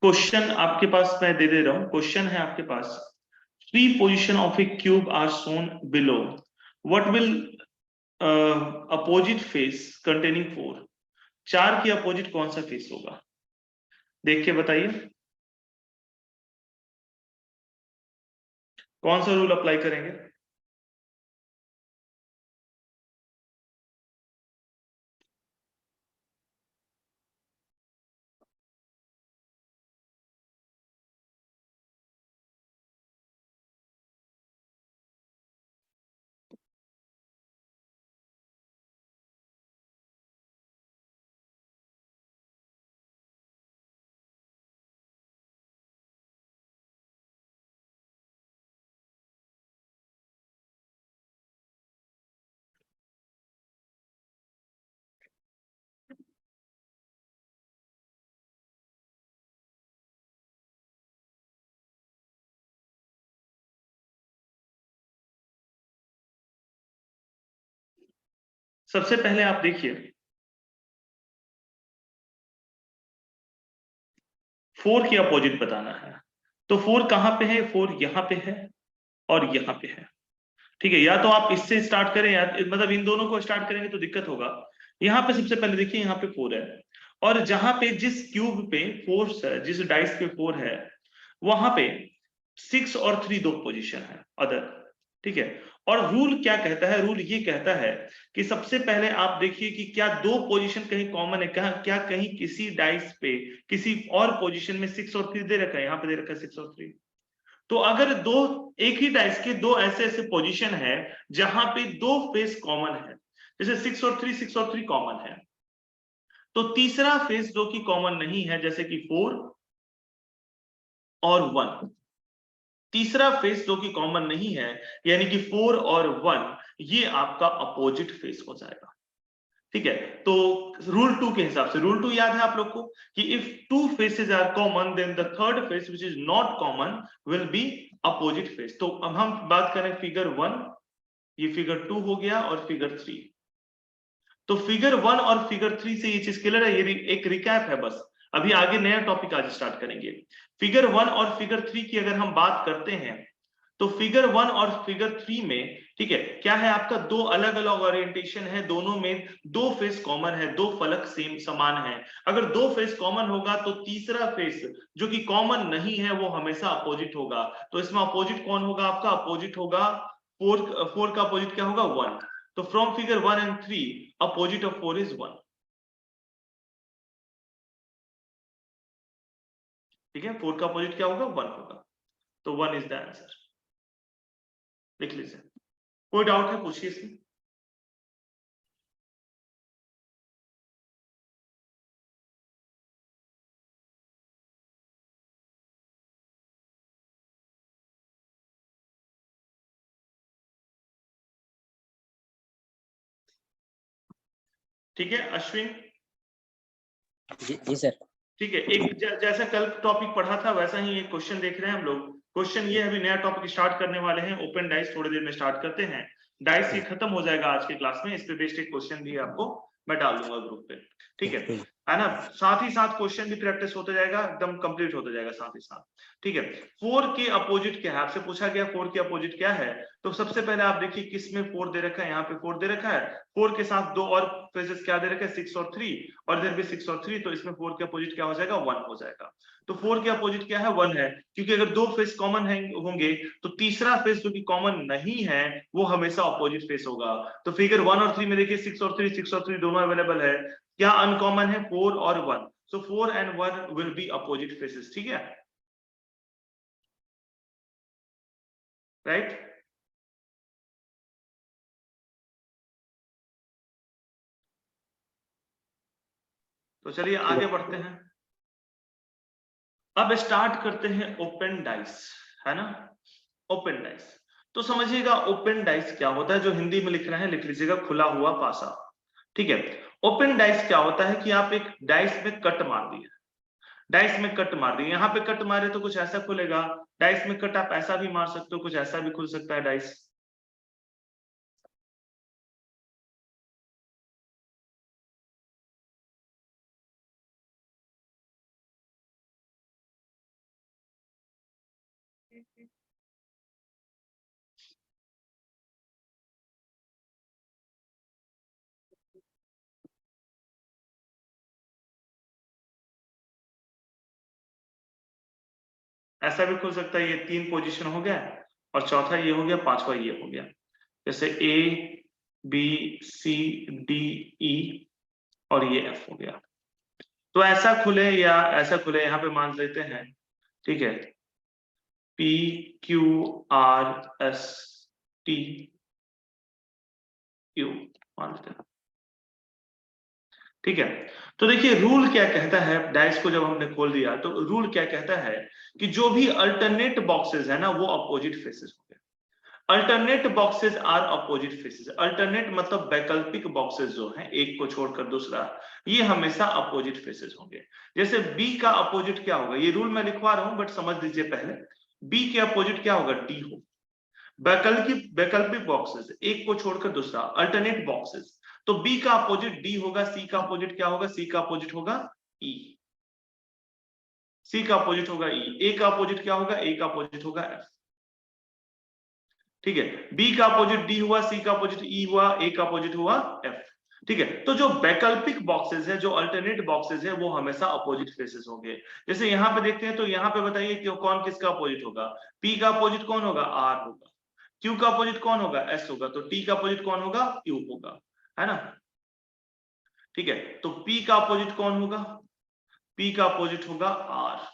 Question आपके पास मैं दे रहा हूं। क्वेश्चन है आपके पास, 3 position of a cube are shown below, what will opposite face containing 4। 4 की अपोजिट कौन सा फेस होगा, देख के बताइए कौन सा रूल अप्लाई करेंगे। सबसे पहले आप देखिए, 4 की अपोजिट बताना है। तो 4 कहां पे है, 4 यहां पे है और यहां पे है। ठीक है, या तो आप इससे स्टार्ट करें या मतलब इन दोनों को स्टार्ट करेंगे तो दिक्कत होगा। यहाँ पे सबसे पहले देखिए, यहाँ पे 4 है और जहां पे जिस क्यूब पे 4 है, जिस डाइस पे 4 है, वहां पे 6 और 3 दो पोजीशन है अदर। ठीक है, और रूल क्या कहता है, रूल ये कहता है कि सबसे पहले आप देखिए कि क्या दो पोजीशन कहीं कॉमन है, क्या कहीं किसी डाइस पे किसी और पोजीशन में 6 और 3 दे रखा है, यहाँ पे दे रखा है 6 और 3। तो अगर दो एक ही डाइस के दो ऐसे ऐसे पोजीशन है जहां पे दो फेस कॉमन है, जैसे 6 और 3, 6 और 3 कॉमन है, तो तीसरा फेस जो कि कॉमन नहीं है, जैसे कि 4 और 1, तीसरा फेस जो कि कॉमन नहीं है यानी कि 4 और 1, ये आपका अपोजिट फेस हो जाएगा। ठीक है, तो रूल 2 के हिसाब से, रूल 2 याद है आप लोग को कि if two faces are common then the third face which is not common will be opposite face. तो अब हम बात करें फिगर 1, ये फिगर 2 हो गया और फिगर 3। तो फिगर 1 और फिगर 3 से ये चीज क्लियर है, ये एक रिकैप है बस। अभी आगे नया टॉपिक आज स्टार्ट करेंगे। फिगर 1 और फिगर 3 की अगर हम बात करते हैं, तो फिगर 1 और फिगर 3 में, ठीक है, क्या है आपका, दो अलग अलग ओरिएंटेशन है, दोनों में दो फेस कॉमन है, दो फलक सेम समान है। अगर दो फेस कॉमन होगा तो तीसरा फेस जो कि कॉमन नहीं है वो हमेशा अपोजिट होगा। तो इसमें अपोजिट कौन होगा आपका, अपोजिट होगा 4 का अपोजिट क्या होगा, 1। तो from figure 1 and 3 opposite of 4 is 1। ठीक है, 4 का अपोजिट क्या होगा, 1 होगा। तो 1 इज द आंसर, लिख लीजिए। कोई डाउट है पूछिए इसमें। ठीक है अश्विन। जी सर। ठीक है, एक जैसा कल टॉपिक पढ़ा था वैसा ही एक क्वेश्चन देख रहे हैं हम लोग। क्वेश्चन ये अभी नया टॉपिक स्टार्ट करने वाले हैं, ओपन डाइस थोड़ी देर में स्टार्ट करते हैं। डाइस ये खत्म हो जाएगा आज के क्लास में, इस पे बेस्ड एक क्वेश्चन भी आपको मैं डाल दूंगा ग्रुप पे। ठीक है ना, साथ ही साथ क्वेश्चन भी प्रैक्टिस होता जाएगा, एकदम कंप्लीट होता जाएगा साथ ही साथ। ठीक है, 4 के अपोजिट क्या है, आपसे पूछा गया 4 के अपोजिट क्या है। तो सबसे पहले आप देखिए किस में 4 दे रखा है, यहाँ पे 4 दे रखा है, 4 के साथ दो और फेजेस क्या दे रखा है, 6 और 3, और इधर भी 6 और 3, तो इसमें 4 के अपोजिट क्या हो जाएगा, 1 हो जाएगा। तो 4 के अपोजिट क्या है, 1 है, क्योंकि अगर दो फेस कॉमन होंगे तो तीसरा फेस जो कि कॉमन नहीं है वो हमेशा अपोजिट फेस होगा। तो फिगर 1 और 3 में देखिए 6 और 3, 6 और 3 दोनों अवेलेबल है, क्या अनकॉमन है, 4 और 1। सो 4 and 1 will be opposite faces. ठीक है, राइट। तो चलिए आगे बढ़ते हैं। अब स्टार्ट करते हैं ओपन डाइस, है ना, ओपन डाइस। तो समझिएगा ओपन डाइस क्या होता है, जो हिंदी में लिख रहे हैं लिख लीजिएगा, खुला हुआ पासा। ठीक है, ओपन डाइस क्या होता है कि आप एक डाइस में कट मार दिए, डाइस में कट मार दिए, यहाँ पे कट मारे तो कुछ ऐसा खुलेगा, डाइस में कट आप ऐसा भी मार सकते हो, कुछ ऐसा भी खुल सकता है डाइस। ऐसा भी खुल सकता है, ये 3 पोजीशन हो गया और चौथा ये हो गया, पांचवा ये हो गया। जैसे ए बी सी डी ई और ये एफ हो गया। तो ऐसा खुले या ऐसा खुले, यहां पे मान लेते हैं, ठीक है, P Q R S T Q मान लेते हैं, ठीक है। तो देखिए रूल क्या कहता है, डाइस को जब हमने खोल दिया तो रूल क्या कहता है कि जो भी अल्टरनेट बॉक्सेस है ना वो अपोजिट फेसेस हो गए। Alternate boxes are opposite faces. Alternate मतलब वैकल्पिक बॉक्सेस जो हैं, एक को छोड़कर दूसरा, ये हमेशा अपोजिट फेसेस होंगे। जैसे बी का अपोजिट क्या होगा, ये रूल मैं लिखवा रहा हूं बट समझ लीजिए पहले। बी के अपोजिट क्या होगा, डी हो। वैकल्पिक बॉक्सेस, एक को छोड़कर दूसरा, अल्टरनेट बॉक्सेस, तो बी का अपोजिट डी होगा। सी का अपोजिट क्या होगा, सी का अपोजिट होगा ई। सी का अपोजिट होगा ई। ए का अपोजिट क्या होगा, ए का अपोजिट होगा एफ। ठीक है, बी का अपोजिट डी हुआ, सी का अपोजिट ई हुआ, ए का अपोजिट हुआ एफ। ठीक है, तो जो वैकल्पिक बॉक्सेस है, जो अल्टरनेट बॉक्सेस है, वो हमेशा अपोजिट फेसेस होंगे। जैसे यहां पे देखते हैं, तो यहां पे बताइए कि कौन किसका अपोजिट होगा। पी का अपोजिट कौन होगा, आर होगा। क्यू का अपोजिट कौन होगा, एस होगा। तो टी का अपोजिट कौन होगा, क्यू होगा, है ना। ठीक है, तो पी का अपोजिट कौन होगा, पी का अपोजिट होगा आर।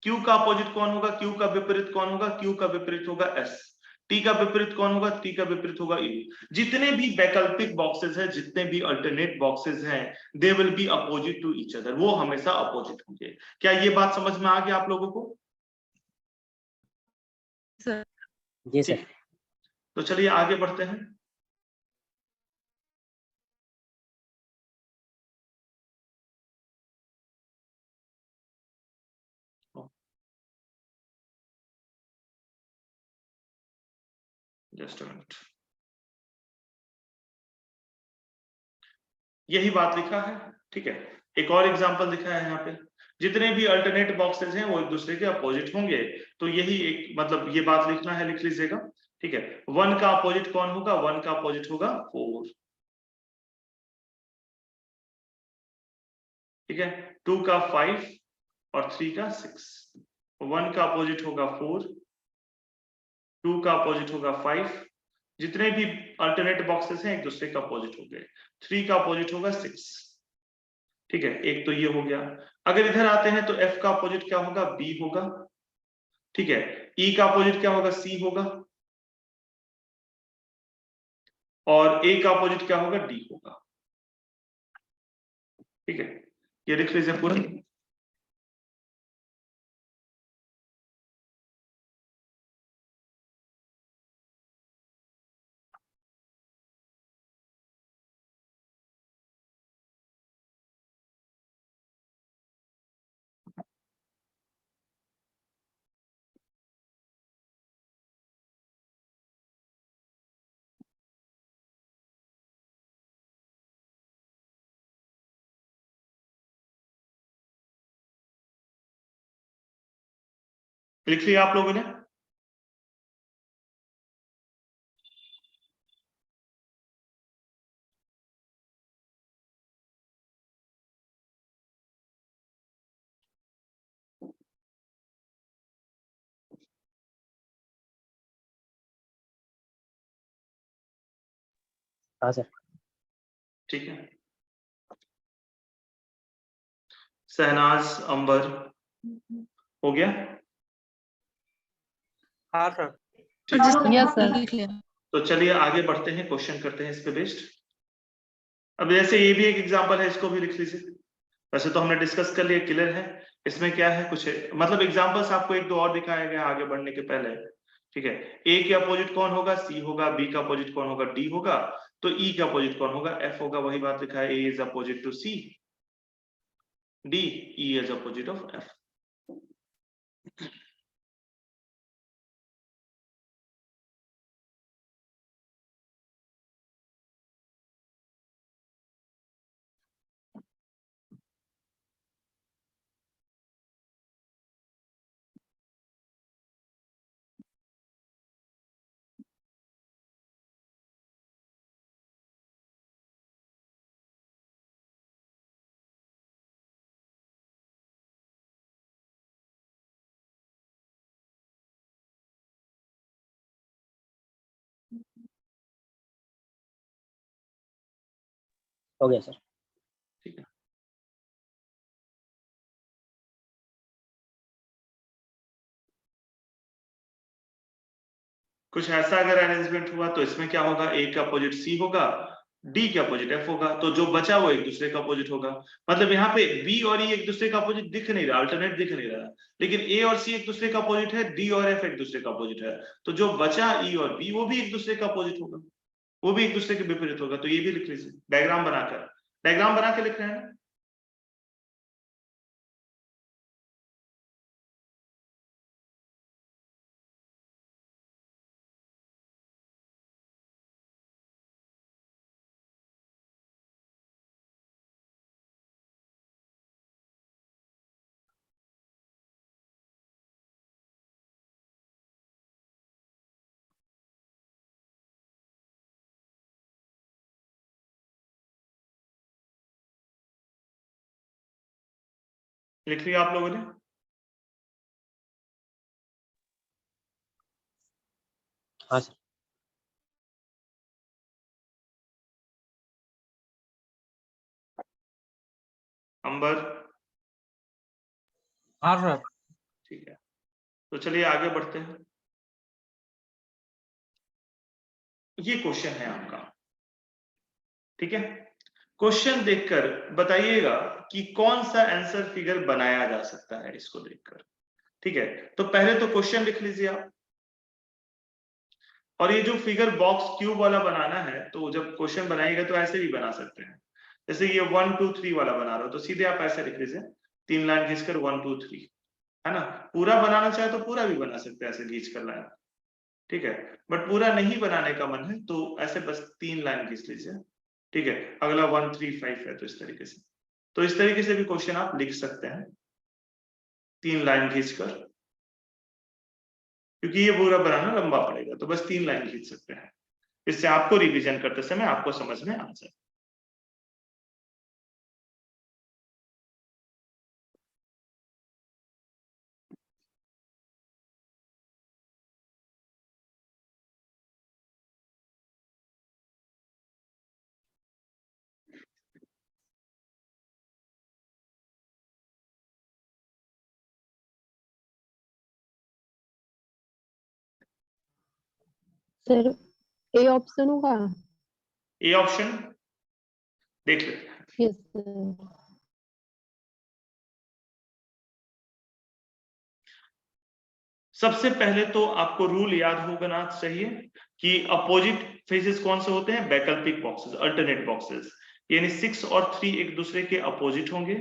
क्यू का अपोजिट कौन होगा, क्यू का विपरीत कौन होगा, क्यू का विपरीत होगा एस। टी का विपरीत कौन होगा, टी का विपरीत होगा यू। जितने भी वैकल्पिक बॉक्सेस हैं, जितने भी अल्टरनेट बॉक्सेस हैं, they will be opposite to each other, वो हमेशा अपोजिट होंगे। क्या ये बात समझ में आ गया आप लोगों को? सर जी सर। तो चलिए आगे बढ़ते हैं। जस्ट अ मिनट, यही बात लिखा है, ठीक है। एक और एग्जांपल लिखा है यहाँ पे, जितने भी अल्टरनेट बॉक्सेस हैं वो एक दूसरे के अपोजिट होंगे। तो यही एक मतलब ये बात लिखना है, लिख लीजिएगा, ठीक है। 1 का अपोजिट कौन होगा, 1 का अपोजिट होगा 4, ठीक है। 2 का 5 और 3 का 6। 1 का अपोजिट होगा 4, 2 का अपोजिट होगा 5। जितने भी अल्टरनेट बॉक्सेस हैं एक दूसरे का अपोजिट हो गए। 3 का अपोजिट होगा 6, ठीक है। एक तो ये हो गया। अगर इधर आते हैं तो एफ का अपोजिट क्या होगा, बी होगा, ठीक है। ई का अपोजिट क्या होगा, सी होगा, और ए का अपोजिट क्या होगा, डी होगा, ठीक है। ये लिख लीजिए पूरा। लिख लिया आप लोगों ने? हाँ सर। ठीक है। शहनाज, अंबर, हो गया? हाँ सर। ठीक है। यस सर लिख लिया। तो चलिए आगे बढ़ते हैं, क्वेश्चन करते हैं इस पे बेस्ड। अब जैसे ये भी एक एग्जांपल है, इसको भी लिख लीजिए। वैसे तो हमने डिस्कस कर लिया, क्लियर है। इसमें क्या है, कुछ मतलब एग्जांपल्स आपको एक दो और दिखाया गया आगे बढ़ने के पहले, ठीक है। ए के अपोजिट कौन होगा, सी होगा। बी का अपोजिट कौन होगा, डी होगा। तो ई का अपोजिट कौन होगा, एफ होगा। वही बात लिखा है, A is opposite to C, D E is opposite of F. हो गया सर। ठीक है, कुछ ऐसा अगर अरेंजमेंट हुआ तो इसमें क्या होगा, ए का अपोजिट सी होगा, डी का अपोजिट एफ होगा, तो जो बचा वो एक दूसरे का अपोजिट होगा। मतलब यहाँ पे बी और ई एक दूसरे का अपोजिट दिख नहीं रहा, अल्टरनेट दिख नहीं रहा, लेकिन ए और सी एक दूसरे का अपोजिट है, डी और एफ एक दूसरे का अपोजिट है, तो जो बचा ई और बी वो भी एक दूसरे का अपोजिट होगा, वो भी एक दूसरे के विपरीत होगा। तो ये भी लिख लीजिए डायग्राम बनाकर, डायग्राम बना के लिख रहे हैं। लिख लिया आप लोगों ने? हाँ सर। अंबर? हाँ सर। ठीक है, तो चलिए आगे बढ़ते हैं। ये क्वेश्चन है आपका, ठीक है। क्वेश्चन देखकर बताइएगा कि कौन सा आंसर फिगर बनाया जा सकता है इसको देखकर, ठीक है। तो पहले तो क्वेश्चन लिख लीजिए आप, और ये जो फिगर बॉक्स क्यूब वाला बनाना है, तो जब क्वेश्चन बनाइएगा तो ऐसे भी बना सकते हैं, जैसे ये 1 2 3 वाला बना रहा हो तो सीधे आप ऐसे लिख लीजिए, 3 लाइन खींचकर 1 2 3, है ना। पूरा बनाना चाहे तो पूरा भी बना सकते हैं ऐसे खींच कर लाइन, ठीक है। बट पूरा नहीं बनाने का मन है तो ऐसे बस 3 लाइन खींच लीजिए, ठीक है। अगला 1 3 5 है, तो इस तरीके से, तो इस तरीके से भी क्वेश्चन आप लिख सकते हैं 3 लाइन खींचकर, क्योंकि ये पूरा बनाना लंबा पड़ेगा, तो बस 3 लाइन खींच सकते हैं, इससे आपको रिवीजन करते समय आपको समझ में आ जाए। सर ए ऑप्शन होगा? ए ऑप्शन देख लेते हैं। Yes sir. सबसे पहले तो आपको रूल याद होना चाहिए कि अपोजिट फेसेस कौन से होते हैं, वैकल्पिक बॉक्सेस, अल्टरनेट बॉक्सेस, यानी 6 और 3 एक दूसरे के अपोजिट होंगे,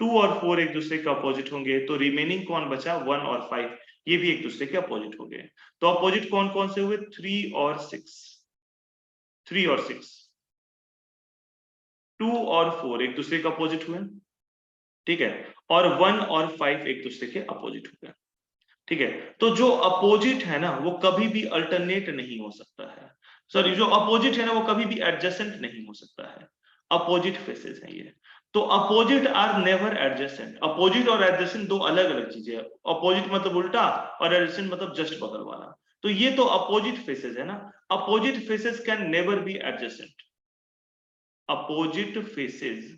2 और 4 एक दूसरे के अपोजिट होंगे, तो रिमेनिंग कौन बचा, 1 और 5, ये भी एक दूसरे के अपोजिट हो गए। तो अपोजिट कौन कौन से हुए, 3 और 6, 3 और 6, 2 और 4 एक दूसरे के अपोजिट हुए, ठीक है, और 1 और 5 एक दूसरे के अपोजिट हुए, ठीक है। तो जो अपोजिट है ना वो कभी भी अल्टरनेट नहीं हो सकता है, सॉरी, जो अपोजिट है ना वो कभी भी एडजेसेंट नहीं हो सकता है, अपोजिट फेसेस हैं ये। तो opposite are never adjacent, opposite और एडजेसेंट दो अलग अलग चीजें हैं, अपोजिट मतलब उल्टा और एडजेसेंट मतलब जस्ट बगल वाला, तो ये तो अपोजिट फेसेस है ना, opposite faces can never be adjacent, opposite faces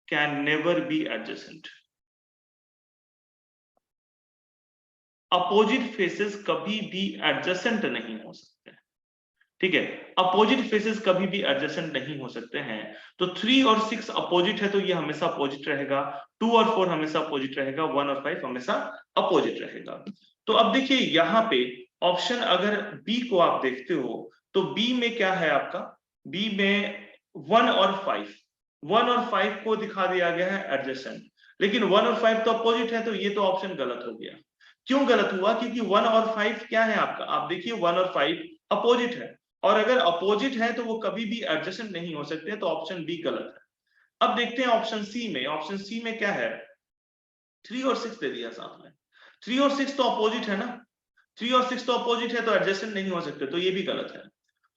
can never be adjacent, opposite faces कभी भी एडजेसेंट नहीं हो सकते, ठीक है। अपोजिट फेसेस कभी भी एडजेसेंट नहीं हो सकते हैं, तो 3 और 6 अपोजिट है तो ये हमेशा अपोजिट रहेगा, 2 और 4 हमेशा अपोजिट रहेगा, 1 और 5 हमेशा अपोजिट रहेगा। तो अब देखिए यहाँ पे ऑप्शन अगर बी को आप देखते हो तो बी में क्या है आपका, बी में 1 और 5, 1 और 5 को दिखा दिया गया है एडजेसेंट, लेकिन 1 और 5 तो अपोजिट है, तो ये तो ऑप्शन गलत हो गया। क्यों गलत हुआ, क्योंकि 1 और 5 क्या है आपका, आप देखिए 1 और 5 अपोजिट है, और अगर अपोजिट है तो वो कभी भी एडजेसेंट नहीं हो सकते, तो ऑप्शन बी गलत है। अब देखते हैं ऑप्शन सी में, ऑप्शन सी में क्या है, 3 और 6 दे दिया साथ में, 3 और 6 तो अपोजिट है ना, 3 और 6 तो अपोजिट है तो एडजेसेंट नहीं हो सकते, तो ये भी गलत है।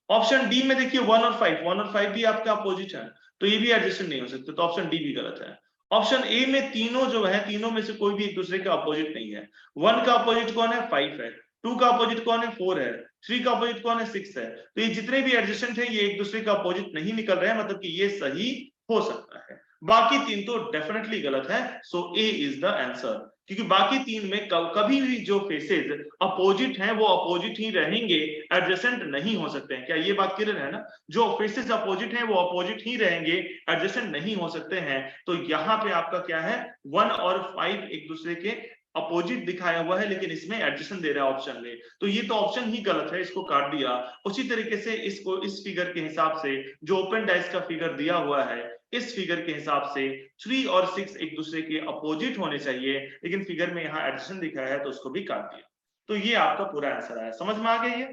ऑप्शन डी में देखिए 1 और 5, 1 और 5 भी आपका अपोजिट है, तो ये भी एडजेसेंट नहीं हो सकते, तो ऑप्शन डी भी गलत है। ऑप्शन ए में तीनों जो है, तीनों में से कोई भी एक दूसरे के अपोजिट नहीं है, 1 का अपोजिट कौन है, 5 है, 2 का अपोजिट कौन है? 4 है। 3 का अपोजिट कौन है? 6 है। तो ये जितने भी एडजेसेंट है ये एक दूसरे का अपोजिट नहीं निकल रहे हैं, मतलब कि ये सही हो सकता है। बाकी 3 तो डेफिनेटली गलत है। सो ए इज द आंसर, क्योंकि बाकी 3 में कभी भी जो फेसेस अपोजिट हैं वो अपोजिट ही रहेंगे, एडजेसेंट नहीं हो सकते हैं। क्या ये बात क्लियर है ना? जो फेसेस अपोजिट हैं वो अपोजिट ही रहेंगे, एडजेसेंट नहीं हो सकते हैं। तो यहाँ पे आपका क्या है? 1 और 5 एक दूसरे के अपोजिट दिखाया हुआ है, लेकिन इसमें एडजेसेंट दे रहा है ऑप्शन में, तो ये तो ऑप्शन ही गलत है, इसको काट दिया। उसी तरीके से इसको इस फिगर के हिसाब से जो ओपन डाइस का फिगर दिया हुआ है, इस फिगर के हिसाब से 3 और 6 एक दूसरे के अपोजिट होने चाहिए, लेकिन फिगर में यहाँ एडजेसेंट दिखाया है तो उसको भी काट दिया। तो ये आपका पूरा आंसर है। समझ में आ गया ये?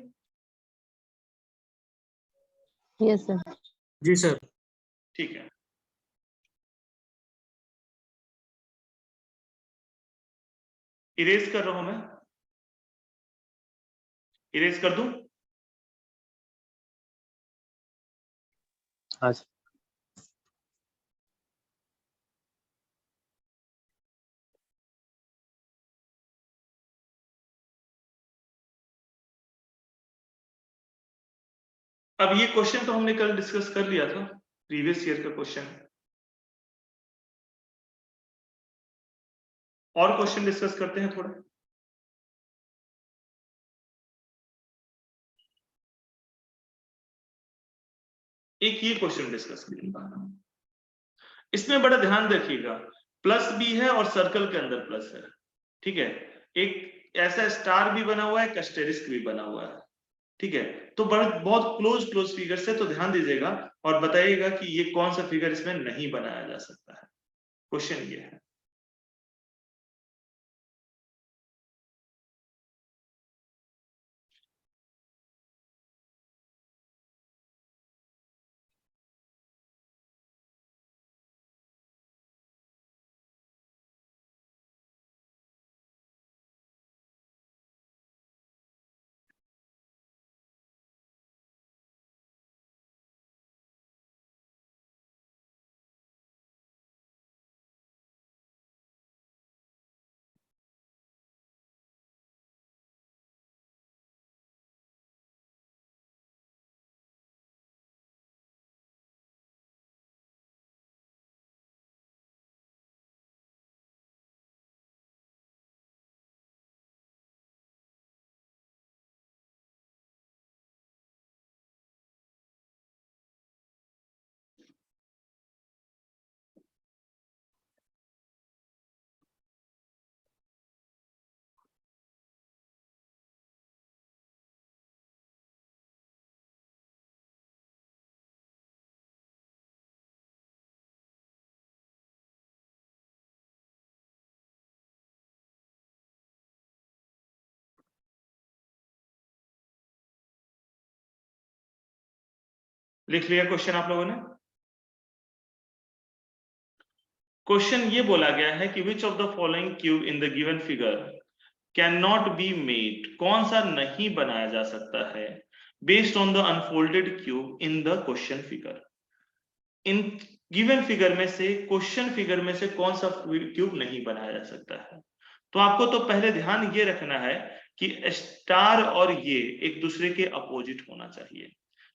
Yes sir. जी सर। ठीक है। इरेज कर रहा हूं मैं, इरेज कर दूं? हाँ सर। अब ये क्वेश्चन तो हमने कल डिस्कस कर लिया था, प्रीवियस ईयर का क्वेश्चन। और क्वेश्चन डिस्कस करते हैं थोड़ा। एक ये क्वेश्चन डिस्कस करेंगे, इसमें बड़ा ध्यान रखिएगा, प्लस भी है और सर्कल के अंदर प्लस है, ठीक है। एक ऐसा स्टार भी बना हुआ है, एक एस्टेरिस्क भी बना हुआ है, ठीक है। तो बहुत क्लोज फिगर से, तो ध्यान दीजिएगा और बताइएगा कि ये कौन सा फिगर इसमें नहीं बनाया जा सकता है। क्वेश्चन ये है। लिख लिया क्वेश्चन आप लोगों ने? क्वेश्चन ये बोला गया है कि which of the following cube in the given figure can not be made, कौन सा नहीं बनाया जा सकता है, based on the unfolded cube in the question figure. In given figure में से, क्वेश्चन फिगर में से कौन सा क्यूब नहीं बनाया जा सकता है? तो आपको तो पहले ध्यान ये रखना है कि स्टार और ये एक दूसरे के अपोजिट होना चाहिए,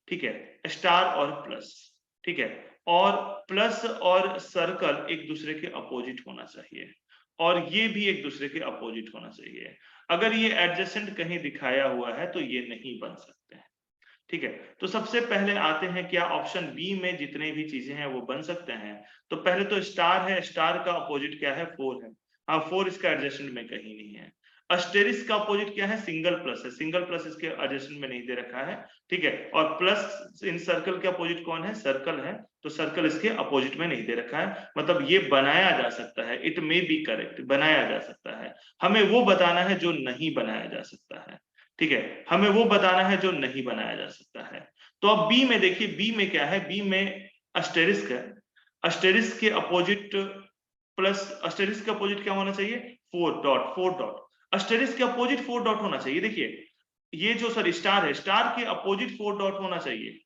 ठीक है। स्टार और प्लस, ठीक है, और प्लस और सर्कल एक दूसरे के अपोजिट होना चाहिए, और ये भी एक दूसरे के अपोजिट होना चाहिए। अगर ये एडजेसेंट कहीं दिखाया हुआ है तो ये नहीं बन सकते हैं, ठीक है। तो सबसे पहले आते हैं, क्या ऑप्शन बी में जितने भी चीजें हैं वो बन सकते हैं? तो पहले तो स्टार है, स्टार का अपोजिट क्या है? 4 है। हाँ, 4 इसका एडजेसेंट में कहीं नहीं है। अस्टेरिस्क का अपोजिट क्या है? सिंगल प्लस है, सिंगल प्लस इसके एडजेसेंट में नहीं दे रखा है, ठीक है। और प्लस इन सर्कल के अपोजिट कौन है? सर्कल है, तो सर्कल इसके अपोजिट में नहीं दे रखा है, मतलब ये बनाया जा सकता है, इट मे बी करेक्ट, बनाया जा सकता है। हमें वो बताना है जो नहीं बनाया जा सकता है, ठीक है, हमें वो बताना है जो नहीं बनाया जा सकता है। तो अब बी में देखिए, बी में क्या है? बी में अस्टेरिस्क है, अस्टेरिस्क के अपोजिट प्लस, अस्टेरिस्क के अपोजिट क्या होना चाहिए? 4 डॉट, 4 डॉट, अस्टेरिस्क के अपोजिट 4 डॉट होना चाहिए। देखिए ये जो सर स्टार है, स्टार के अपोजिट 4 डॉट होना चाहिए,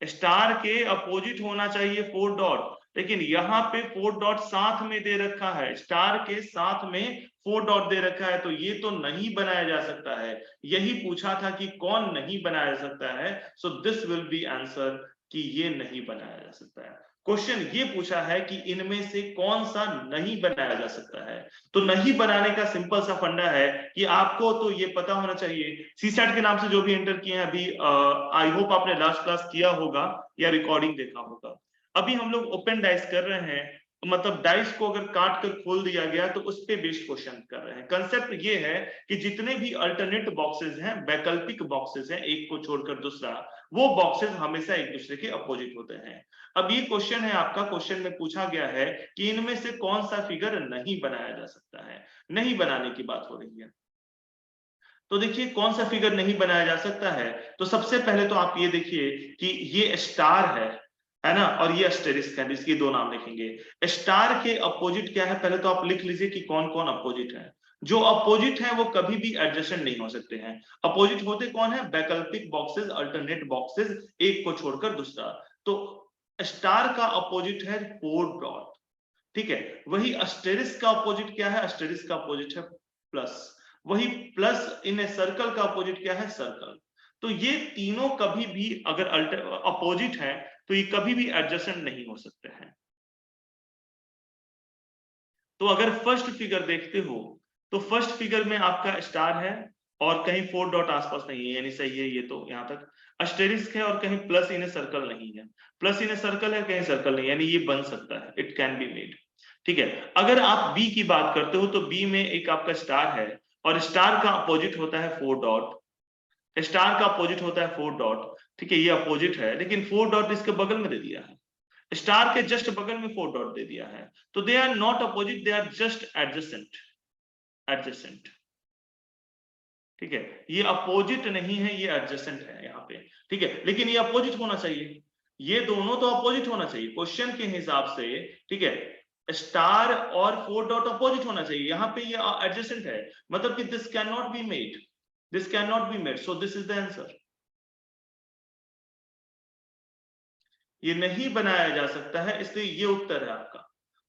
स्टार के अपोजिट होना चाहिए 4 डॉट, लेकिन यहाँ पे 4 डॉट साथ में दे रखा है, स्टार के साथ में 4 डॉट दे रखा है तो ये तो नहीं बनाया जा सकता है। यही पूछा था कि कौन नहीं बनाया जा सकता है, so this will be answer कि ये नहीं बनाया जा सकता है। क्वेश्चन ये पूछा है कि इनमें से कौन सा नहीं बनाया जा सकता है। तो नहीं बनाने का सिंपल सा फंडा है कि आपको तो ये पता होना चाहिए, सीसैट के नाम से जो भी एंटर किए हैं अभी, आई होप आपने लास्ट क्लास किया होगा या रिकॉर्डिंग देखा होगा। अभी हम लोग ओपन डाइस कर रहे हैं, मतलब डाइस को अगर काट कर खोल दिया गया तो उस पे बेस्ड क्वेश्चन कर रहे हैं। कंसेप्ट ये है कि जितने भी अल्टरनेट बॉक्सेस हैं, वैकल्पिक बॉक्सेस हैं, एक को छोड़कर दूसरा, वो बॉक्सेस हमेशा एक दूसरे के अपोजिट होते हैं। अब ये क्वेश्चन है आपका, क्वेश्चन में पूछा गया है कि इनमें से कौन सा फिगर नहीं बनाया जा सकता है। नहीं बनाने की बात हो रही है। तो देखिए कौन सा फिगर नहीं बनाया जा सकता है। तो सबसे पहले तो आप ये देखिए कि ये स्टार है ना, और ये एस्टेरिस्क है, इसके दो नाम लिखेंगे। स्टार के अपोजिट क्या है, पहले तो आप लिख लीजिए कि कौन कौन अपोजिट है। जो अपोजिट है वो कभी भी एडजेसेंट नहीं हो सकते हैं। अपोजिट होते कौन है, वैकल्पिक बॉक्सेस, अल्टरनेट बॉक्सेस, एक को छोड़कर दूसरा। तो स्टार का अपोजिट है 4 डॉट, ठीक है। वही एस्टेरिस्क का अपोजिट क्या है, एस्टेरिस्क का अपोजिट है प्लस। वही प्लस इन ए सर्कल का अपोजिट क्या है, सर्कल। तो ये तीनों कभी भी अगर अपोजिट है तो ये कभी भी एडजेसेंट नहीं हो सकते हैं। तो अगर फर्स्ट फिगर देखते हो तो फर्स्ट फिगर में आपका स्टार है और कहीं 4 डॉट आसपास नहीं है, यानी सही है ये तो यहां तक। एस्टेरिस्क है और कहीं प्लस इन ए सर्कल नहीं है, प्लस इन ए सर्कल है कहीं सर्कल नहीं, यानी ये बन सकता है, इट कैन बी मेड, ठीक है। अगर आप बी की बात करते हो तो बी में एक आपका स्टार है और स्टार का अपोजिट होता है 4 डॉट, स्टार का अपोजिट होता है 4 डॉट, ठीक है, ये अपोजिट है, लेकिन 4 डॉट इसके बगल में दे दिया है, स्टार के जस्ट बगल में 4 डॉट दे दिया है। तो they are not opposite, they are just adjacent, adjacent, ठीक है। ये अपोजिट नहीं है, ये एडजेसेंट है यहाँ पे, ठीक है, लेकिन ये अपोजिट होना चाहिए, ये दोनों तो अपोजिट होना चाहिए क्वेश्चन के हिसाब से, ठीक है। स्टार और 4 डॉट अपोजिट होना चाहिए, यहाँ पे ये एडजेसेंट है, मतलब कि this can not be made, this can not be made, so this is the answer. ये नहीं बनाया जा सकता है, इसलिए ये उत्तर है आपका,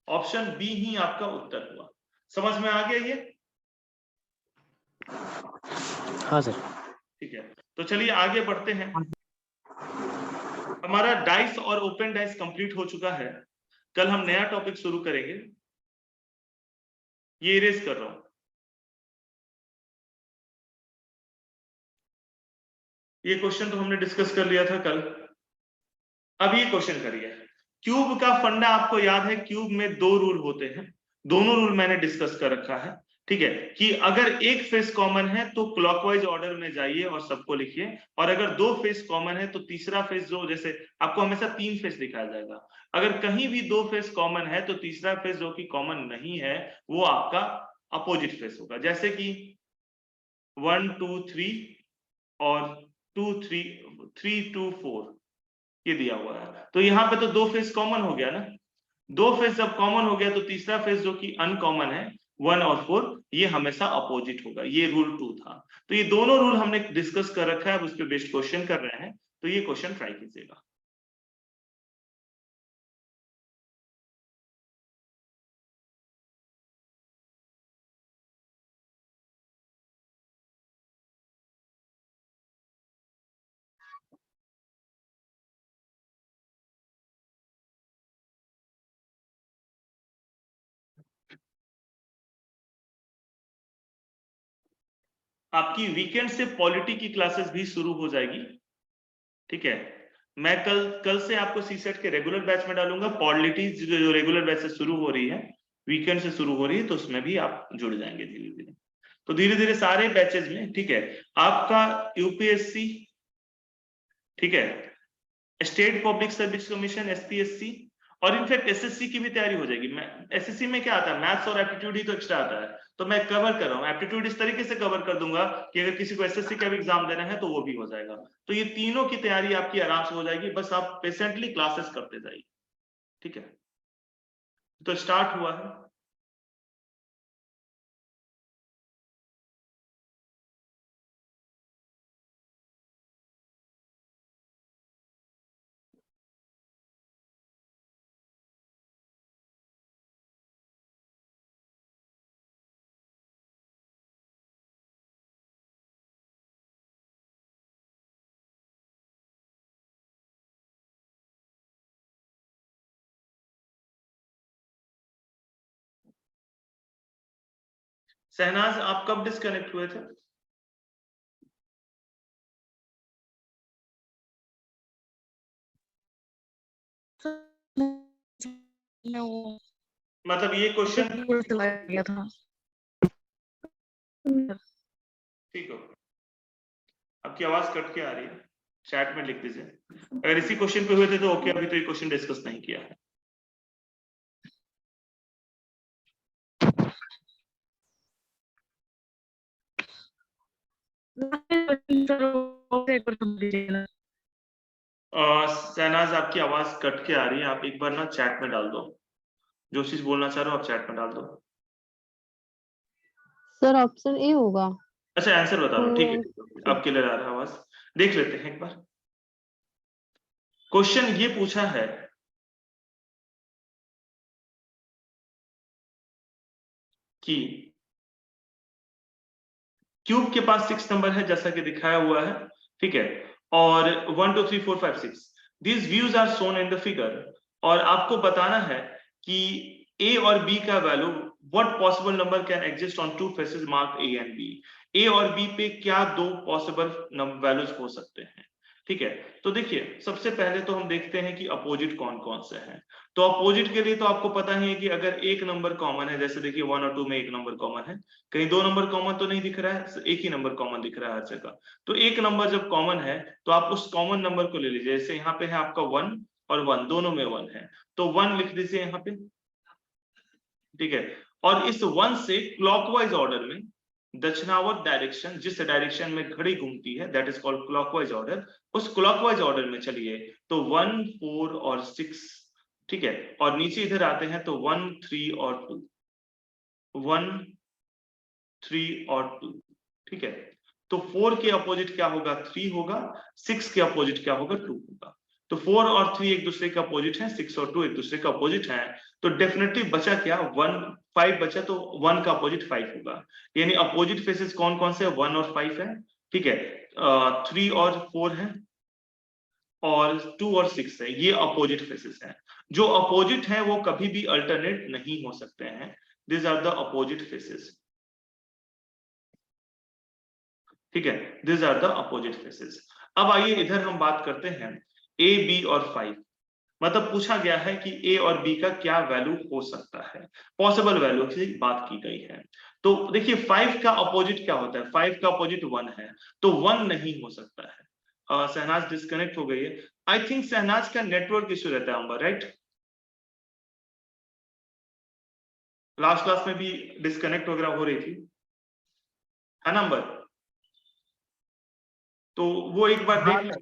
ऑप्शन बी ही आपका उत्तर हुआ। समझ में आ गया ये? हाँ सर। ठीक है, तो चलिए आगे बढ़ते हैं। हमारा डाइस और ओपन डाइस कंप्लीट हो चुका है। कल हम नया टॉपिक शुरू करेंगे। ये इरेज कर रहा हूं। ये क्वेश्चन तो हमने डिस्कस कर लिया था कल। अब ये क्वेश्चन करिए, क्यूब का फंडा आपको याद है, क्यूब में 2 रूल होते हैं, दोनों रूल मैंने डिस्कस कर रखा है, ठीक है, कि अगर एक फेस कॉमन है तो क्लॉकवाइज ऑर्डर में जाइए और सबको लिखिए, और अगर 2 फेस कॉमन है तो तीसरा फेस, जो जैसे आपको हमेशा 3 फेस दिखाया जाएगा, अगर कहीं भी 2 फेस कॉमन है तो तीसरा फेस जो कि कॉमन नहीं है वो आपका अपोजिट फेस होगा। जैसे कि 1 2 3 और 2 3 3 2 4 ये दिया हुआ है, तो यहाँ पे तो 2 फेस कॉमन हो गया ना। 2 फेस जब कॉमन हो गया तो तीसरा फेस जो कि अनकॉमन है 1 और 4, ये हमेशा अपोजिट होगा, ये रूल 2 था। तो ये दोनों रूल हमने डिस्कस कर रखा है, अब उस पर बेस्ड क्वेश्चन कर रहे हैं, तो ये क्वेश्चन ट्राई कीजिएगा। आपकी वीकेंड से पॉलिटी की क्लासेस भी शुरू हो जाएगी, ठीक है। मैं कल से आपको सीसेट के रेगुलर बैच में डालूंगा, पॉलिटी जो रेगुलर बैच से शुरू हो रही है, वीकेंड से शुरू हो रही है, तो उसमें भी आप जुड़ जाएंगे धीरे धीरे। तो धीरे धीरे सारे बैचेज में, ठीक है, आपका यूपीएससी, ठीक है, state public service commission SPSC, और इनफैक्ट एसएससी की भी तैयारी हो जाएगी। मैं एसएससी में क्या आता है, मैथ्स और एप्टीट्यूड ही तो एक्स्ट्रा आता है, तो मैं कवर कर रहा हूँ एप्टीट्यूड, इस तरीके से कवर कर दूंगा कि अगर किसी को एसएससी का भी एग्जाम देना है तो वो भी हो जाएगा। तो ये तीनों की तैयारी आपकी आराम से हो जाएगी, बस आप पेशेंटली क्लासेस करते जाइए, ठीक है। तो स्टार्ट हुआ है। शहनाज आप कब डिस्कनेक्ट हुए थे? मतलब ये क्वेश्चन चला गया था। ठीक हो, आपकी आवाज कट के आ रही है, चैट में लिख दीजिए। अगर इसी क्वेश्चन पे हुए थे तो ओके, अभी तो ये क्वेश्चन डिस्कस नहीं किया है। शहनाज आपकी आवाज कट के आ रही है, आप एक बार ना चैट में डाल दो, जो चीज बोलना चाह रहे हो आप चैट में डाल दो। सर ऑप्शन ए होगा। अच्छा आंसर बता दो, ठीक है, अब क्लियर आ रहा है आवाज। देख लेते हैं एक बार। क्वेश्चन ये पूछा है कि क्यूब के पास 6 नंबर है जैसा कि दिखाया हुआ है, ठीक है, और 1 2 3 4 5 6 these views are shown in the figure, और आपको बताना है कि ए और बी का value, what possible number can exist on two faces marked A and B. A और बी पे क्या दो पॉसिबल वैल्यूज हो सकते हैं, ठीक है। तो देखिए सबसे पहले तो हम देखते हैं कि अपोजिट कौन कौन से हैं। तो अपोजिट के लिए तो आपको पता ही है कि अगर एक नंबर कॉमन है, जैसे देखिए 1 और 2 में एक नंबर कॉमन है, कहीं दो नंबर कॉमन तो नहीं दिख रहा है, एक ही नंबर कॉमन दिख रहा है हर जगह। तो एक नंबर जब कॉमन है तो आप उस कॉमन नंबर को ले लीजिए, जैसे यहाँ पे है आपका 1 और 1 दोनों में 1 है, तो 1 लिख दीजिए यहाँ पे, ठीक है। और इस 1 से क्लॉकवाइज ऑर्डर में दक्षिणावर्त डायरेक्शन, जिस डायरेक्शन में घड़ी घूमती है, that is called clockwise order, उस क्लॉकवाइज ऑर्डर में चलिए तो 1 4 और 6, ठीक है। और नीचे इधर आते हैं तो 1 3 और 2, 1 3 और 2, ठीक है। तो 4 के अपोजिट क्या होगा, 3 होगा, 6 के अपोजिट क्या होगा, 2 होगा। तो 4 और 3 एक दूसरे का अपोजिट है, 6 और 2 एक दूसरे का अपोजिट है, तो डेफिनेटली बचा क्या, 1 5 बचा, तो 1 का अपोजिट 5 होगा। यानी अपोजिट फेसेस कौन कौन से, 1 और 5 है, ठीक है, 3 और 4 है, और 2 और 6 है, ये अपोजिट फेसेस हैं। जो अपोजिट हैं वो कभी भी अल्टरनेट नहीं हो सकते हैं, this are the opposite faces, ठीक है, this are the opposite faces. अब आइए इधर हम बात करते हैं ए बी और 5, मतलब पूछा गया है कि ए और बी का क्या वैल्यू हो सकता है, पॉसिबल वैल्यू की बात की गई है। तो देखिए 5 का अपोजिट क्या होता है, 5 का अपोजिट 1 है, तो 1 नहीं हो सकता है। शहनाज डिस्कनेक्ट हो गई है, आई थिंक शहनाज का नेटवर्क इश्यू रहता है अंबर, राइट? लास्ट क्लास में भी डिस्कनेक्ट वगैरह हो रही थी, है ना अंबर? तो वो एक बार देख लें,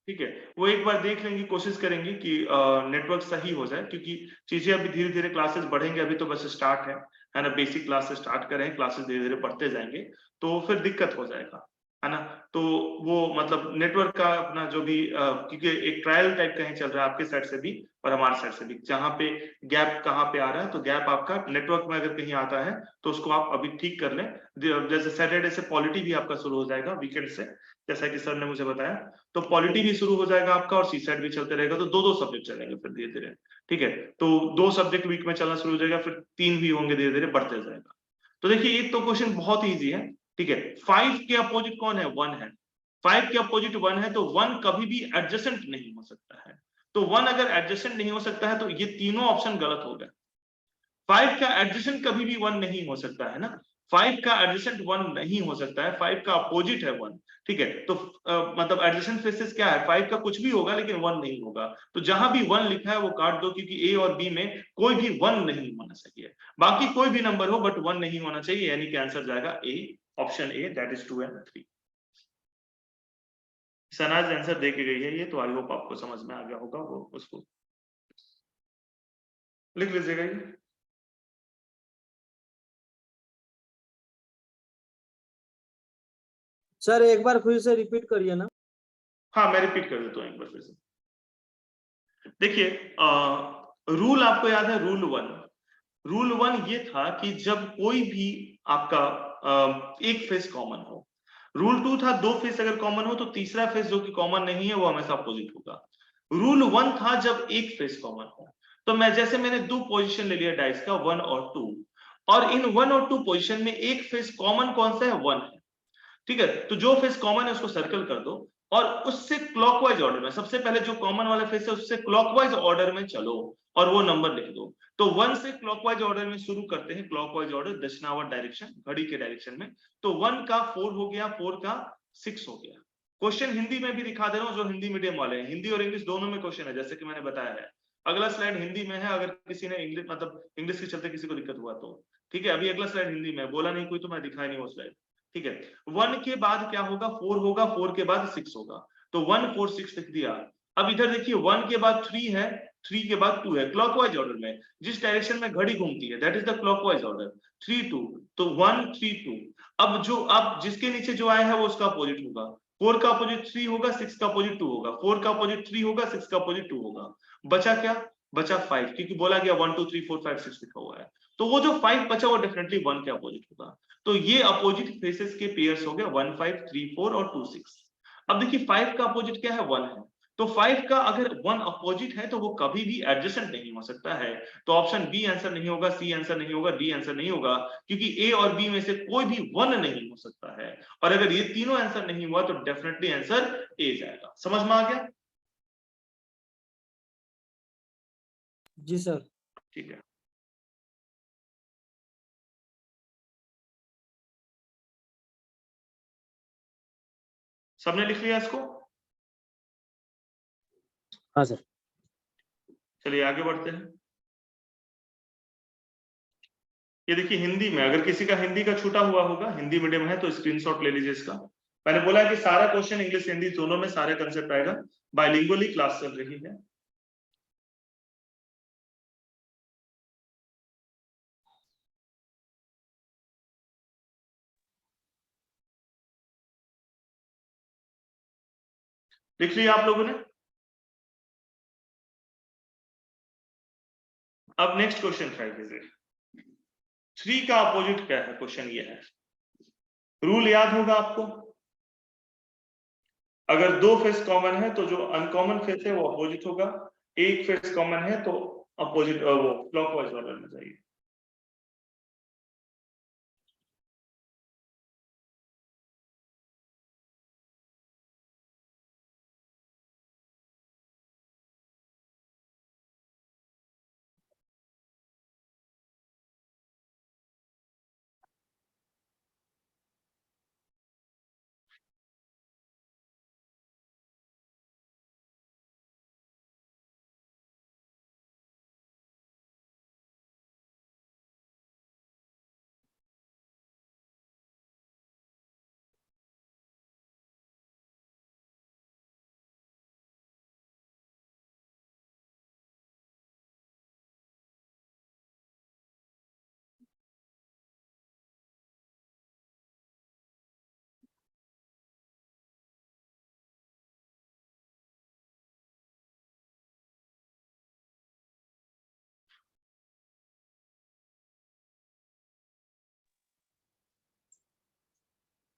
ठीक है, वो एक बार देख लेंगे, कोशिश करेंगे कि नेटवर्क सही हो जाए, क्योंकि चीजें अभी धीरे धीरे क्लासेस बढ़ेंगे, अभी तो बस स्टार्ट है ना, बेसिक क्लासेस स्टार्ट करें, क्लासेस धीरे धीरे बढ़ते जाएंगे, तो फिर दिक्कत हो जाएगा, है ना। तो वो मतलब नेटवर्क का अपना जो भी क्योंकि एक ट्रायल टाइप का ही चल रहा है आपके साइड से भी और हमारे साइड से भी, जहाँ पे गैप कहाँ पे आ रहा है, तो गैप आपका नेटवर्क में अगर कहीं आता है तो उसको आप अभी ठीक कर लें। जैसे सैटरडे से पॉलिटी भी आपका शुरू हो जाएगा, वीकेंड से, जैसा कि सर ने मुझे बताया, तो पॉलिटी भी शुरू हो जाएगा आपका और सी सेट भी चलते रहेगा, तो दो सब्जेक्ट चलेंगे फिर धीरे धीरे, ठीक है। तो 2 सब्जेक्ट वीक में चलना शुरू हो जाएगा, फिर 3 भी होंगे, धीरे धीरे बढ़ते जाएगा। तो देखिए एक तो क्वेश्चन बहुत ईजी है, ठीक है, 5 के अपोजिट कौन है, 1 है, 5 के अपोजिट 1 है, तो 1 कभी भी एडजेसेंट नहीं हो सकता है। तो 1 अगर एडजेसेंट नहीं हो सकता है तो ये तीनों ऑप्शन गलत हो गए। 5 का एडजेसेंट कभी भी 1 नहीं हो सकता है ना, 5 का एडजेसेंट 1 नहीं हो सकता है, 5 का अपोजिट है 1, ठीक है। तो मतलब एडजेसेंट फेसेस क्या है, 5 का कुछ भी होगा लेकिन 1 नहीं होगा, तो जहां भी 1 लिखा है वो काट दो, क्योंकि ए और बी में कोई भी 1 नहीं होना चाहिए, बाकी कोई भी नंबर हो बट 1 नहीं होना चाहिए, यानी कि आंसर जाएगा A, option A, that is 2 and 3। सनाज आंसर दे के गई है ये, तो आई होप आपको समझ में आ गया होगा, वो उसको लिख लीजिएगा ये। सर एक बार फिर से रिपीट करिए ना। हाँ मैं रिपीट कर देता हूँ एक बार फिर से। देखिए रूल आपको याद है, रूल 1 ये था कि जब कोई भी आपका एक फेस कॉमन हो। रूल 2 था 2 फेस अगर कॉमन हो तो तीसरा फेस जो कि कॉमन नहीं है वो हमेशा अपोजिट होगा। रूल 1 था जब एक फेस कॉमन हो। तो मैंने 2 पोजीशन ले लिया डाइस का, 1 और 2, और इन 1 और 2 पोजीशन में एक फेस कॉमन कौन सा है? 1 है। ठीक है, तो जो फेस कॉमन है उसको सर्कल कर दो और उससे क्लॉकवाइज ऑर्डर में, सबसे पहले जो कॉमन वाला फेस है उससे क्लॉकवाइज ऑर्डर में चलो और वो नंबर लिख दो। तो 1 से क्लॉकवाइज ऑर्डर में शुरू करते हैं, क्लॉकवाइज ऑर्डर दक्षिणावर्त डायरेक्शन, घड़ी के डायरेक्शन में। तो 1 का 4 हो गया, 4 का 6 हो गया। क्वेश्चन हिंदी में भी दिखा दे रहा हूं, जो हिंदी मीडियम वाले हैं, हिंदी और इंग्लिश दोनों में क्वेश्चन है, जैसे कि मैंने बताया है। अगला स्लाइड हिंदी में है, अगर किसी ने इंग्लिश मतलब इंग्लिश के चलते किसी को दिक्कत हुआ तो ठीक है। अभी अगला स्लाइड हिंदी में बोला नहीं कोई तो मैं दिखाई नहीं वो स्लाइड। ठीक है, 1 के बाद क्या होगा? 4 होगा, 4 के बाद 6 होगा, तो 1 4 6 लिख दिया। अब इधर देखिए 1 के बाद 3 है, 3 के बाद 2 है, क्लॉकवाइज ऑर्डर में, जिस डायरेक्शन में घड़ी घूमती है that is the clockwise order. 3 2, तो 1 3 2। अब जो अब जिसके नीचे जो आया है वो उसका अपोजिट होगा। 4 का अपोजिट 3 होगा, 6 का अपोजिट 2 होगा, 4 का अपोजिट 3 होगा, 6 का अपोजिट 2 होगा। बचा क्या? बचा 5, क्योंकि बोला गया 1 2 3 4 5 6 लिखा हुआ है, तो वो जो 5 बचा वो डेफिनेटली 1 के अपोजिट होगा। तो ये अपोजिट फेसेस के पेयर्स हो गए 1 5 3 4 और 2 6। अब देखिए 5 का अपोजिट क्या है? 1 है, तो 5 का अगर 1 अपोजिट है तो वो कभी भी एडजेसेंट नहीं हो सकता है। तो ऑप्शन बी आंसर नहीं होगा, सी आंसर नहीं होगा, डी आंसर नहीं होगा, क्योंकि ए और बी में से कोई भी 1 नहीं हो सकता है। और अगर ये तीनों आंसर नहीं हुआ तो डेफिनेटली आंसर ए जाएगा। समझ में आ गया? जी सर। ठीक है, सबने लिख लिया इसको? हाँ सर। चलिए आगे बढ़ते हैं। ये देखिए हिंदी में, अगर किसी का हिंदी का छूटा हुआ होगा, हिंदी मीडियम है तो स्क्रीनशॉट ले लीजिए इसका। मैंने बोला है कि सारा क्वेश्चन इंग्लिश हिंदी दोनों में सारे कंसेप्ट आएगा, बाइलिंगुअली क्लास चल रही है। लिख लिया आप लोगों ने? अब नेक्स्ट क्वेश्चन ट्राई कीजिए। 3 का अपोजिट क्या है? क्वेश्चन ये है, रूल याद होगा आपको, अगर 2 फेस कॉमन है तो जो अनकॉमन फेस है वो अपोजिट होगा, एक फेस कॉमन है तो अपोजिट वो क्लॉकवाइज ऑर्डर में जाइए।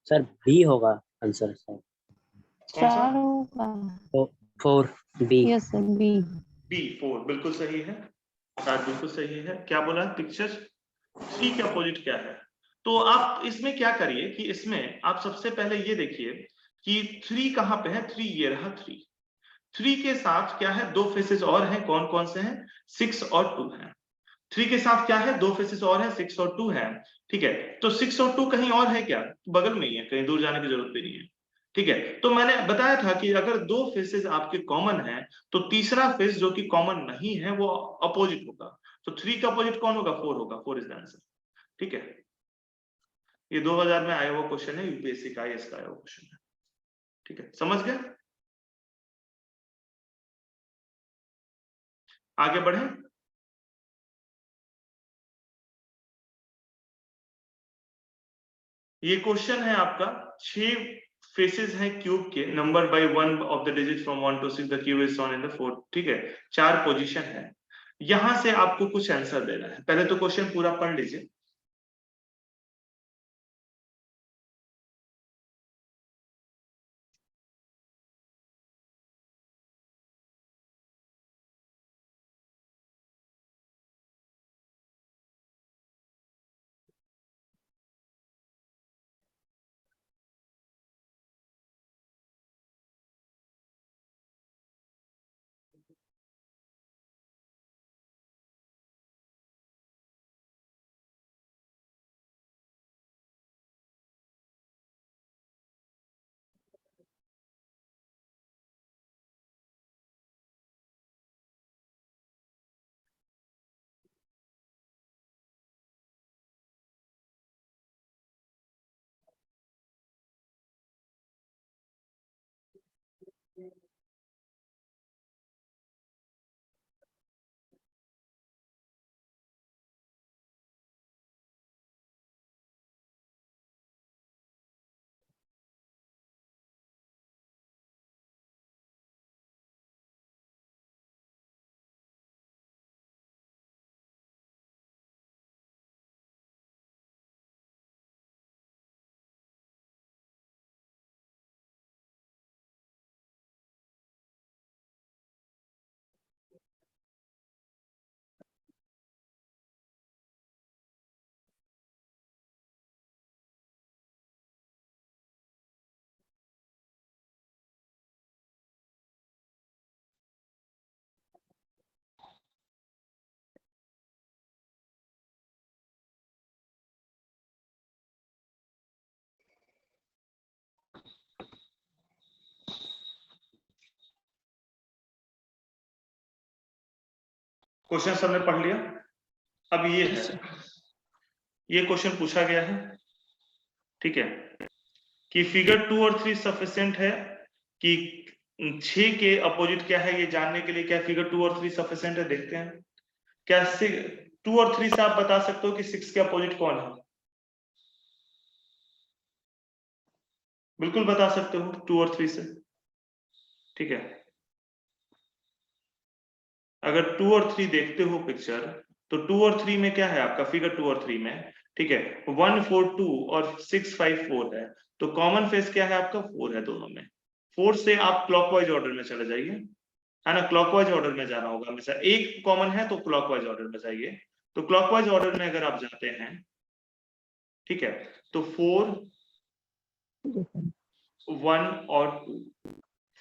सर बी होगा आंसर सर। कौन सा? 4 होगा। 4 B. Yes sir, B. B 4 बिल्कुल सही है, शायद बिल्कुल सही है। क्या बोला पिक्चर? 3 के अपोजिट क्या है? तो आप इसमें क्या करिए कि इसमें आप सबसे पहले ये देखिए कि 3 कहां पे है? 3 ये रहा 3। 3 के साथ क्या है? 2 फेसेस और हैं, कौन कौन से हैं? 6 और 2 हैं। 3 के साथ क्या है? 2 फेसेस और हैं, 6 और 2 है। ठीक है, तो 6 और 2 कहीं और है क्या? बगल में ही है, कहीं दूर जाने की जरूरत भी नहीं है। ठीक है, तो मैंने बताया था कि अगर 2 फेसेस आपके कॉमन है तो तीसरा फेस जो कि कॉमन नहीं है वो अपोजिट होगा। तो 3 का अपोजिट कौन होगा? 4 होगा, 4 इज द आंसर। ठीक है, ये 2000 में आया हुआ क्वेश्चन है, यूपीएससी का आईएएस का आया हुआ क्वेश्चन है। ठीक है, समझ गए? आगे बढ़े। ये क्वेश्चन है आपका, 6 फेसेस हैं क्यूब के, number by 1 of the digit from 1 to 6, the cube is on in the 4th। ठीक है, 4 पोजीशन है, यहां से आपको कुछ आंसर देना है। पहले तो क्वेश्चन पूरा पढ़ लीजिए। क्वेश्चन सबने पढ़ लिया? अब ये है, ये क्वेश्चन पूछा गया है, ठीक है, कि फिगर 2 और 3 सफिशिएंट है कि 6 के अपोजिट क्या है ये जानने के लिए क्या फिगर 2 और 3 सफिशिएंट है? देखते हैं। क्या 2 और 3 से आप बता सकते हो कि 6 के अपोजिट कौन है? बिल्कुल बता सकते हो 2 और 3 से, ठीक है। अगर 2 और 3 देखते हो पिक्चर, तो 2 और 3 में क्या है आपका फिगर 2 और 3 में, ठीक है, 1 4 2 और 6 5 4 है, तो कॉमन फेस क्या है आपका? 4 है दोनों में। 4 से आप क्लॉकवाइज ऑर्डर में चले जाइए, है ना, क्लॉकवाइज ऑर्डर में जाना होगा हमेशा। एक कॉमन है तो क्लॉकवाइज ऑर्डर में जाइए। तो क्लॉकवाइज ऑर्डर में अगर आप जाते हैं, ठीक है, तो 4 1 और 2,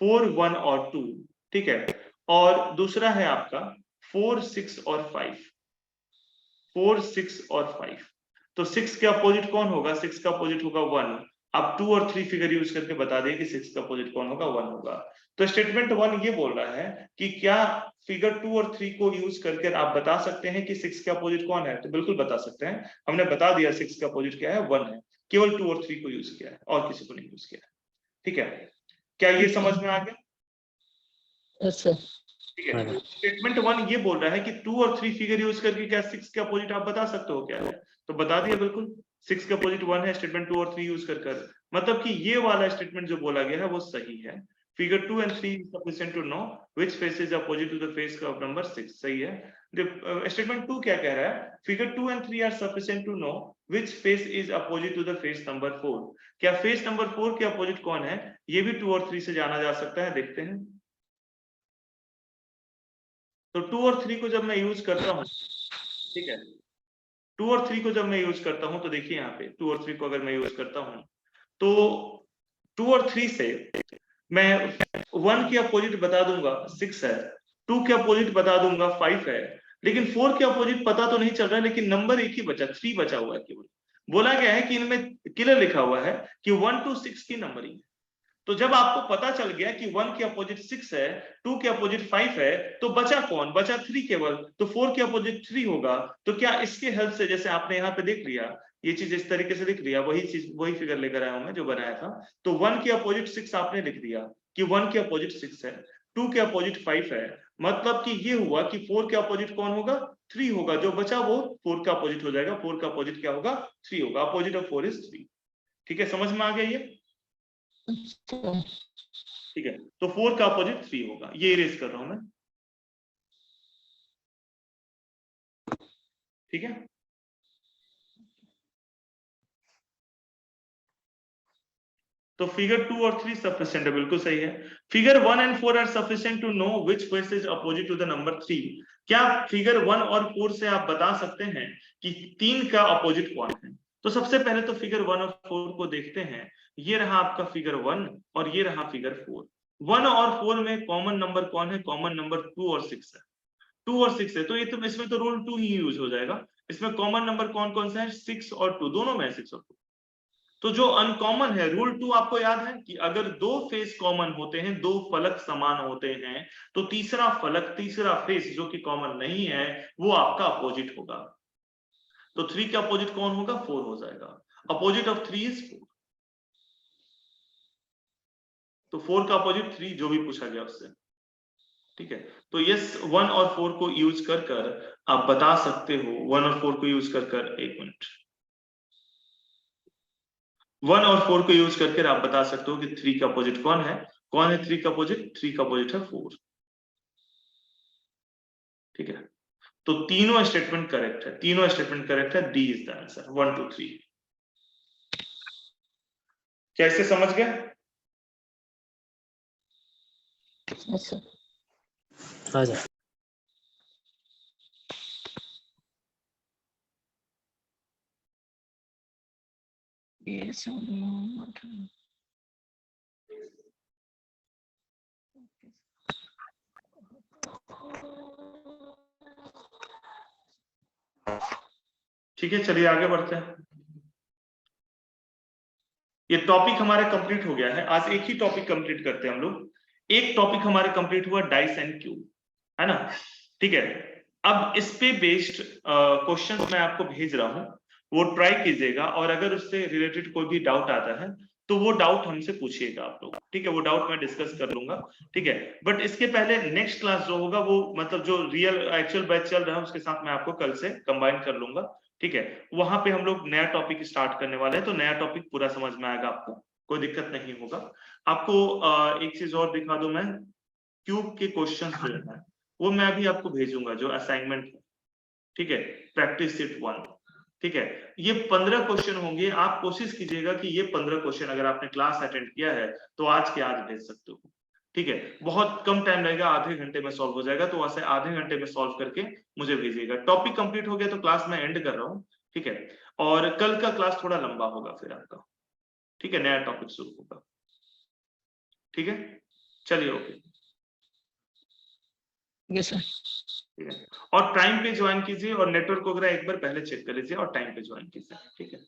4 1 और 2, ठीक है। और दूसरा है आपका 4 6 और 5, 4 6 और 5। तो 6 के अपोजिट कौन होगा? 6 का अपोजिट होगा 1। आप 2 और 3 फिगर यूज करके बता दिए कि 6 का अपोजिट कौन होगा? 1 होगा। तो स्टेटमेंट 1 ये बोल रहा है कि क्या फिगर 2 और 3 को यूज करके आप बता सकते हैं कि 6 के अपोजिट कौन है? तो बिल्कुल बता सकते हैं। हमने बता दिया 6 का अपोजिट क्या है? 1 है। केवल 2 और 3 को यूज किया है और किसी को नहीं यूज किया है, ठीक है। क्या ये समझ में आ गया? ठीक है। स्टेटमेंट 1 ये बोल रहा है कि 2 और 3 फिगर यूज करके क्या 6 के अपोजिट आप बता सकते हो क्या है? तो बता दिया बिल्कुल, 6 के अपोजिट 1 है, स्टेटमेंट 2 और 3 यूज कर मतलब कि ये वाला स्टेटमेंट जो बोला गया है वो सही है। Figure 2 and 3 is sufficient to know which face is opposite to the face of number 6, सही है। स्टेटमेंट 2 क्या कह रहा है? Figure 2 and 3 are sufficient to know which face is opposite to the face number 4। क्या फेस नंबर 4 के opposite कौन है? ये भी 2 और 3 से जाना जा सकता है, देखते हैं। तो 2 और 3 को जब मैं यूज करता हूं, ठीक है, 2 और 3 को जब मैं यूज करता हूं तो देखिए यहाँ पे 2 और 3 को अगर मैं यूज करता हूं तो 2 और 3 से मैं 1 के अपोजिट बता दूंगा 6 है, 2 के अपोजिट बता दूंगा 5 है, लेकिन 4 के अपोजिट पता तो नहीं चल रहा है, लेकिन नंबर एक ही बचा, 3 बचा हुआ है केवल। बोला गया है कि इनमें क्लियर लिखा हुआ है कि 1 to 6 की नंबरिंग। तो जब आपको पता चल गया कि 1 के अपोजिट 6 है, 2 के अपोजिट 5 है, तो बचा कौन? बचा 3 केवल। तो 4 के अपोजिट 3 होगा। तो क्या इसके हेल्प से, जैसे आपने यहाँ पे देख लिया, ये चीज इस तरीके से लिख लिया, वही चीज वही फिगर लेकर आया हूं मैं जो बनाया था। तो 1 के अपोजिट 6 आपने लिख दिया कि 1 के अपोजिट 6 है, 2 के अपोजिट 5 है, मतलब कि ये हुआ कि 4 के अपोजिट कौन होगा? 3 होगा। जो बचा वो 4 का अपोजिट हो जाएगा। 4 का अपोजिट क्या होगा? 3 होगा। Opposite of 4 is 3। ठीक है, समझ में आ गया ये? ठीक है, तो 4 का अपोजिट 3 होगा। ये इरेज कर रहा हूं मैं, ठीक है। तो फिगर 2 और 3 सफिशिएंट है, बिल्कुल सही है। Figure 1 and 4 are sufficient to know which face is opposite to the number 3। क्या फिगर 1 और 4 से आप बता सकते हैं कि 3 का अपोजिट कौन है? तो सबसे पहले तो फिगर 1 और 4 को देखते हैं। ये रहा आपका फिगर 1 और ये रहा फिगर 4। 1 और 4 में कॉमन नंबर कौन है? कॉमन नंबर 2 और 6 है। 2 और 6 है, तो ये तो इसमें तो रूल 2 ही यूज हो जाएगा। इसमें कॉमन नंबर कौन कौन सा है? 6 और 2, दोनों में है 6 और 2। तो जो अनकॉमन है, रूल 2 आपको याद है कि अगर दो फेस कॉमन होते हैं, दो फलक समान होते हैं, तो तीसरा फलक, तीसरा फेस जो कि कॉमन नहीं है, वो आपका अपोजिट होगा। तो 3 का अपोजिट कौन होगा? 4 हो जाएगा। Opposite of 3 is 4। तो 4 का अपोजिट 3 जो भी पूछा गया उससे, ठीक है। तो यस 1 और 4 को यूज कर कर आप बता सकते हो, 1 और 4 को यूज कर कर, एक मिनट, 1 और 4 को यूज करके आप बता सकते हो कि 3 का अपोजिट कौन है 3 का अपोजिट, 3 का अपोजिट है 4, ठीक है। तो तीनों स्टेटमेंट करेक्ट है, तीनों स्टेटमेंट करेक्ट है, डी इज द आंसर, 1 2 3। कैसे समझ गए? अच्छा हाँ सर। ये ठीक है, चलिए आगे बढ़ते हैं। ये टॉपिक हमारा कंप्लीट हो गया है। आज एक ही टॉपिक कंप्लीट करते हैं हम लोग। एक टॉपिक हमारे कंप्लीट हुआ डाइस एंड क्यूब, है ना, ठीक है। अब इस पे बेस्ड क्वेश्चंस मैं आपको भेज रहा हूं, वो ट्राई कीजिएगा, और अगर उससे रिलेटेड कोई भी डाउट आता है तो वो डाउट हमसे पूछिएगा आप लोग, ठीक है। वो डाउट मैं डिस्कस कर लूंगा, ठीक है। बट इसके पहले नेक्स्ट क्लास जो होगा वो मतलब जो रियल एक्चुअल बैच चल रहा है उसके साथ मैं आपको कल से कंबाइन कर लूंगा, ठीक है। वहां पे हम लोग नया टॉपिक स्टार्ट करने वाले हैं, तो नया टॉपिक पूरा समझ में आएगा आपको, कोई दिक्कत नहीं होगा आपको। एक चीज और दिखा दूं मैं, क्यूब के क्वेश्चंस जो है वो मैं अभी आपको भेजूंगा जो असाइनमेंट है, ठीक है, प्रैक्टिस सेट 1, ठीक है। ये 15 क्वेश्चन होंगे। आप कोशिश कीजिएगा कि ये 15 क्वेश्चन अगर आपने क्लास अटेंड किया है तो आज के आज भेज सकते हो, ठीक है। बहुत कम टाइम लगेगा, आधे घंटे में सॉल्व हो जाएगा, तो वैसे आधे घंटे में सॉल्व करके मुझे भेजिएगा। टॉपिक कंप्लीट हो गया तो क्लास मैं एंड कर रहा हूँ, ठीक है। और कल का क्लास थोड़ा लंबा होगा फिर आपका, ठीक है, नया टॉपिक शुरू होगा, ठीक है। चलिए, ओके, यस सर। ठीक है। और टाइम पे ज्वाइन कीजिए, और नेटवर्क वगैरह एक बार पहले चेक कर लीजिए और टाइम पे ज्वाइन कीजिए, ठीक है।